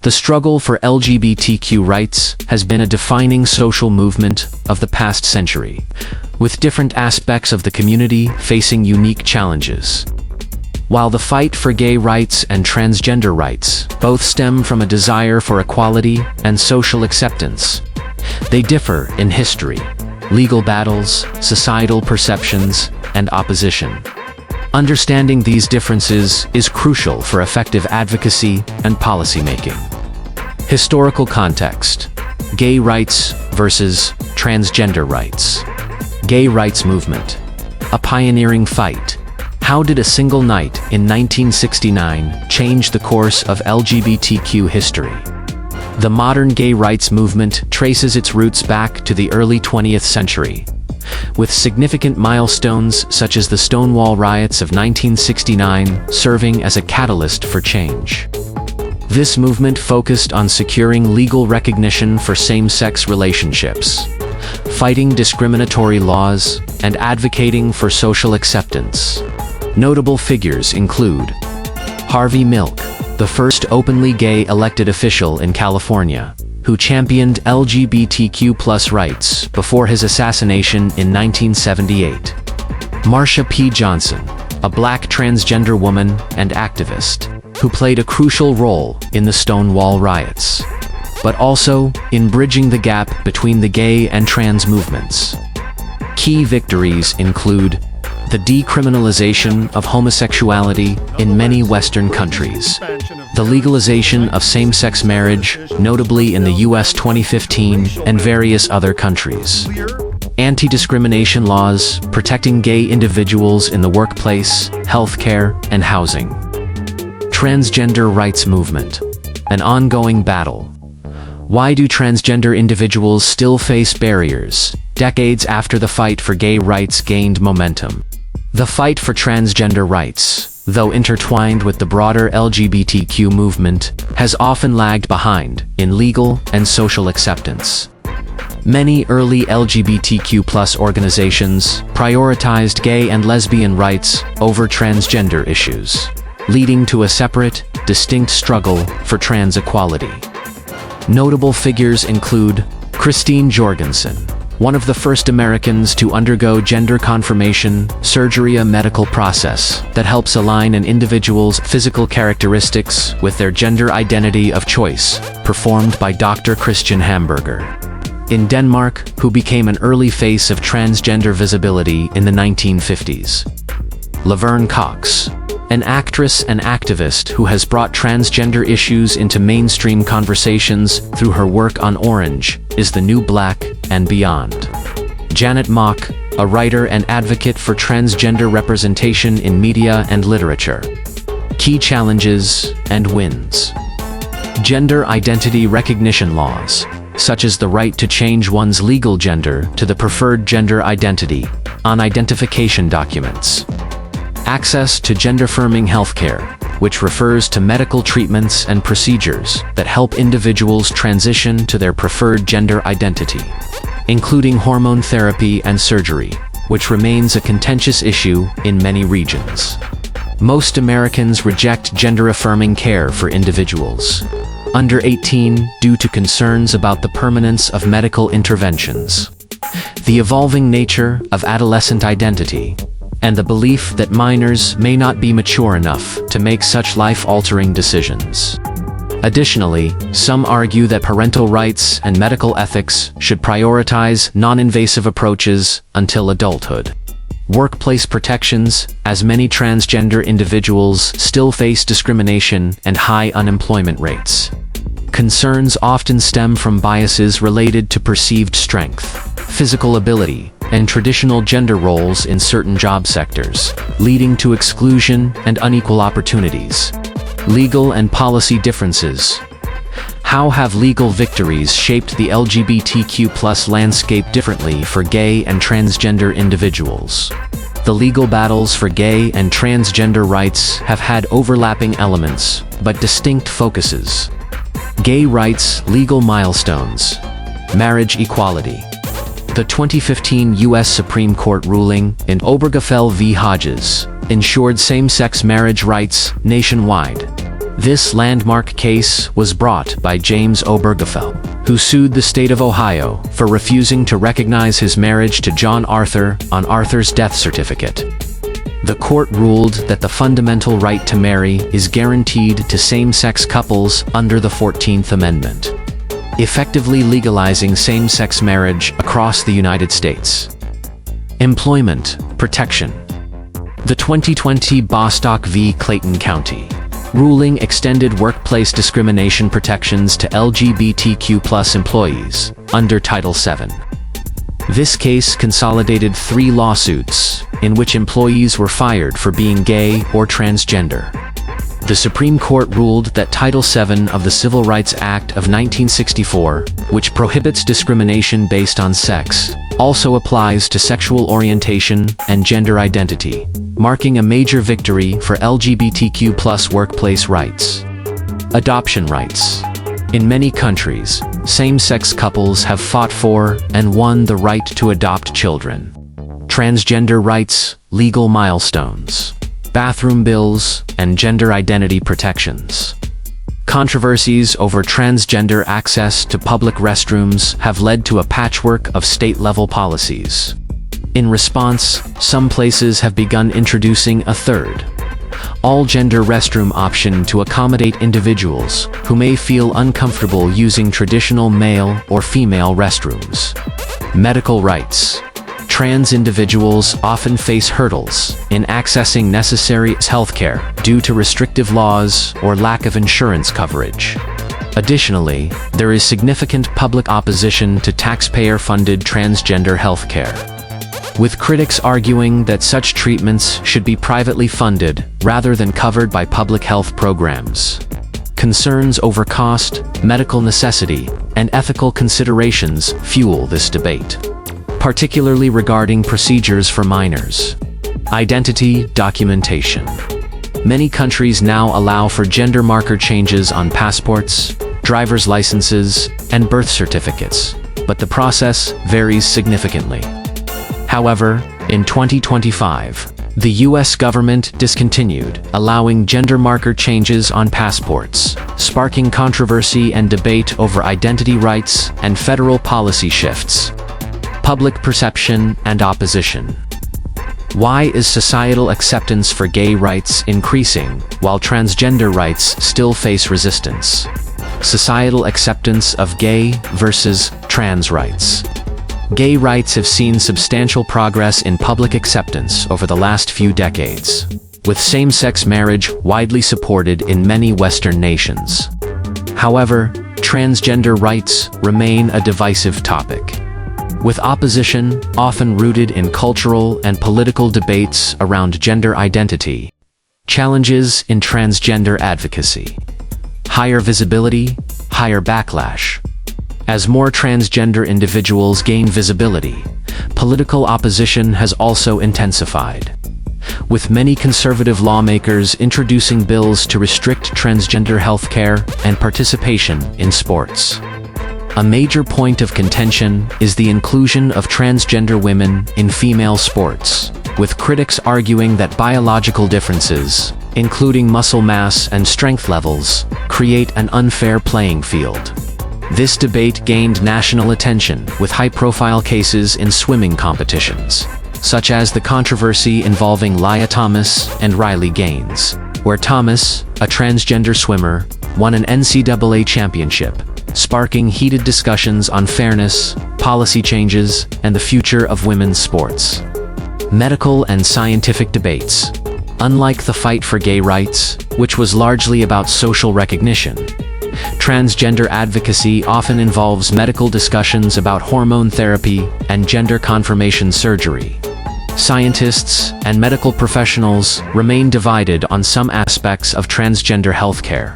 The struggle for LGBTQ rights has been a defining social movement of the past century, with different aspects of the community facing unique challenges. While the fight for gay rights and transgender rights both stem from a desire for equality and social acceptance, they differ in history, legal battles, societal perceptions, and opposition. Understanding these differences is crucial for effective advocacy and policymaking. Historical context: gay rights versus transgender rights. Gay rights movement. A pioneering fight. How did a single night in 1969 change the course of LGBTQ history? The modern gay rights movement traces its roots back to the early 20th century, with significant milestones such as the Stonewall riots of 1969 serving as a catalyst for change. This movement focused on securing legal recognition for same-sex relationships, fighting discriminatory laws, and advocating for social acceptance. Notable figures include Harvey Milk, the first openly gay elected official in California, who championed LGBTQ+ rights before his assassination in 1978. Marsha P. Johnson, a black transgender woman and activist, who played a crucial role in the Stonewall riots, but also in bridging the gap between the gay and trans movements. Key victories include the decriminalization of homosexuality in many Western countries, the legalization of same-sex marriage, notably in the US 2015 and various other countries, anti-discrimination laws protecting gay individuals in the workplace, healthcare, and housing. Transgender rights movement, an ongoing battle. Why do transgender individuals still face barriers, decades after the fight for gay rights gained momentum? The fight for transgender rights, though intertwined with the broader LGBTQ movement, has often lagged behind in legal and social acceptance. Many early LGBTQ+ organizations prioritized gay and lesbian rights over transgender issues, leading to a separate, distinct struggle for trans equality. Notable figures include Christine Jorgensen, one of the first Americans to undergo gender confirmation surgery, a medical process that helps align an individual's physical characteristics with their gender identity of choice, performed by Dr. Christian Hamburger. In Denmark, who became an early face of transgender visibility in the 1950s. Laverne Cox, an actress and activist who has brought transgender issues into mainstream conversations through her work on Orange is the New Black and Beyond. Janet Mock, a writer and advocate for transgender representation in media and literature. Key challenges and wins. Gender identity recognition laws, such as the right to change one's legal gender to the preferred gender identity on identification documents. Access to gender-affirming healthcare, which refers to medical treatments and procedures that help individuals transition to their preferred gender identity, including hormone therapy and surgery, which remains a contentious issue in many regions. Most Americans reject gender-affirming care for individuals under 18 due to concerns about the permanence of medical interventions, the evolving nature of adolescent identity, and the belief that minors may not be mature enough to make such life-altering decisions. Additionally, some argue that parental rights and medical ethics should prioritize non-invasive approaches until adulthood. Workplace protections, as many transgender individuals still face discrimination and high unemployment rates. Concerns often stem from biases related to perceived strength, physical ability, and traditional gender roles in certain job sectors, leading to exclusion and unequal opportunities. Legal and policy differences. How have legal victories shaped the LGBTQ+ landscape differently for gay and transgender individuals? The legal battles for gay and transgender rights have had overlapping elements, but distinct focuses. Gay rights legal milestones. Marriage equality. The 2015 U.S. Supreme Court ruling in Obergefell v. Hodges ensured same-sex marriage rights nationwide. This landmark case was brought by James Obergefell, who sued the state of Ohio for refusing to recognize his marriage to John Arthur on Arthur's death certificate. The court ruled that the fundamental right to marry is guaranteed to same-sex couples under the 14th Amendment, effectively legalizing same-sex marriage across the United States. Employment protection. The 2020 Bostock v. Clayton County ruling extended workplace discrimination protections to LGBTQ+ employees under Title VII. This case consolidated 3 lawsuits in which employees were fired for being gay or transgender. The Supreme Court ruled that Title VII of the Civil Rights Act of 1964, which prohibits discrimination based on sex, also applies to sexual orientation and gender identity, marking a major victory for LGBTQ+ workplace rights. Adoption rights. In many countries, same-sex couples have fought for and won the right to adopt children. Transgender rights, legal milestones, bathroom bills, and gender identity protections. Controversies over transgender access to public restrooms have led to a patchwork of state-level policies. In response, some places have begun introducing a third, all-gender restroom option to accommodate individuals who may feel uncomfortable using traditional male or female restrooms. Medical rights. Trans individuals often face hurdles in accessing necessary healthcare due to restrictive laws or lack of insurance coverage. Additionally, there is significant public opposition to taxpayer-funded transgender healthcare, with critics arguing that such treatments should be privately funded rather than covered by public health programs. Concerns over cost, medical necessity, and ethical considerations fuel this debate, particularly regarding procedures for minors. Identity documentation. Many countries now allow for gender marker changes on passports, driver's licenses, and birth certificates, but the process varies significantly. However, in 2025, the U.S. government discontinued allowing gender marker changes on passports, sparking controversy and debate over identity rights and federal policy shifts. Public perception and opposition. Why is societal acceptance for gay rights increasing while transgender rights still face resistance? Societal acceptance of gay versus trans rights. Gay rights have seen substantial progress in public acceptance over the last few decades, with same-sex marriage widely supported in many Western nations. However, transgender rights remain a divisive topic, with opposition often rooted in cultural and political debates around gender identity. Challenges in transgender advocacy. Higher visibility, higher backlash. As more transgender individuals gain visibility, political opposition has also intensified, with many conservative lawmakers introducing bills to restrict transgender healthcare and participation in sports. A major point of contention is the inclusion of transgender women in female sports, with critics arguing that biological differences, including muscle mass and strength levels, create an unfair playing field. This debate gained national attention with high-profile cases in swimming competitions, such as the controversy involving Lia Thomas and Riley Gaines, where Thomas, a transgender swimmer, won an NCAA championship, sparking heated discussions on fairness, policy changes, and the future of women's sports. Medical and scientific debates. Unlike the fight for gay rights, which was largely about social recognition, transgender advocacy often involves medical discussions about hormone therapy and gender confirmation surgery. Scientists and medical professionals remain divided on some aspects of transgender healthcare,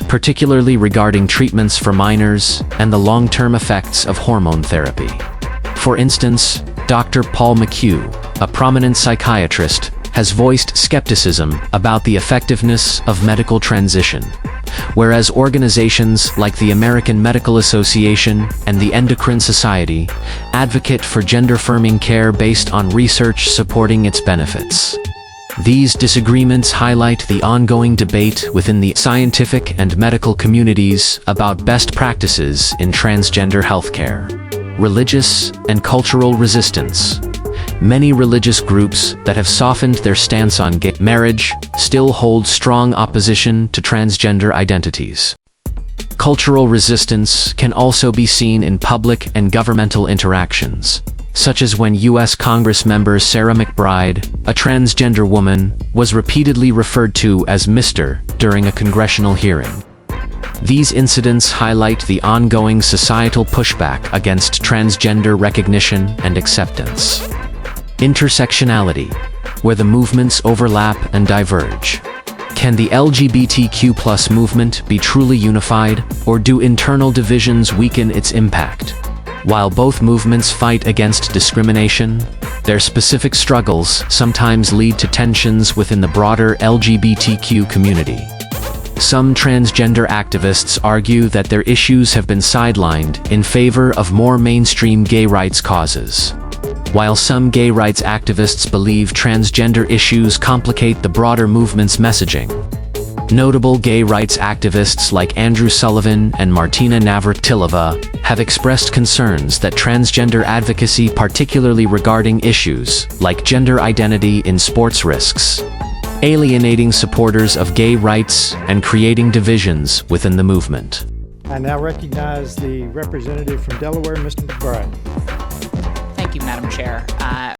particularly regarding treatments for minors and the long-term effects of hormone therapy. For instance, Dr. Paul McHugh, a prominent psychiatrist, has voiced skepticism about the effectiveness of medical transition, whereas organizations like the American Medical Association and the Endocrine Society advocate for gender-affirming care based on research supporting its benefits. These disagreements highlight the ongoing debate within the scientific and medical communities about best practices in transgender healthcare. Religious and cultural resistance. Many religious groups that have softened their stance on gay marriage still hold strong opposition to transgender identities. Cultural resistance can also be seen in public and governmental interactions, such as when U.S. Congress member Sarah McBride, a transgender woman, was repeatedly referred to as Mr. during a congressional hearing. These incidents highlight the ongoing societal pushback against transgender recognition and acceptance. Intersectionality, where the movements overlap and diverge. Can the LGBTQ+ movement be truly unified, or do internal divisions weaken its impact? While both movements fight against discrimination, their specific struggles sometimes lead to tensions within the broader LGBTQ community. Some transgender activists argue that their issues have been sidelined in favor of more mainstream gay rights causes, while some gay rights activists believe transgender issues complicate the broader movement's messaging. Notable gay rights activists like Andrew Sullivan and Martina Navratilova have expressed concerns that transgender advocacy, particularly regarding issues like gender identity in sports, risks alienating supporters of gay rights and creating divisions within the movement. I now recognize the representative from Delaware, Mr. McBride. Thank you, Madam Chair.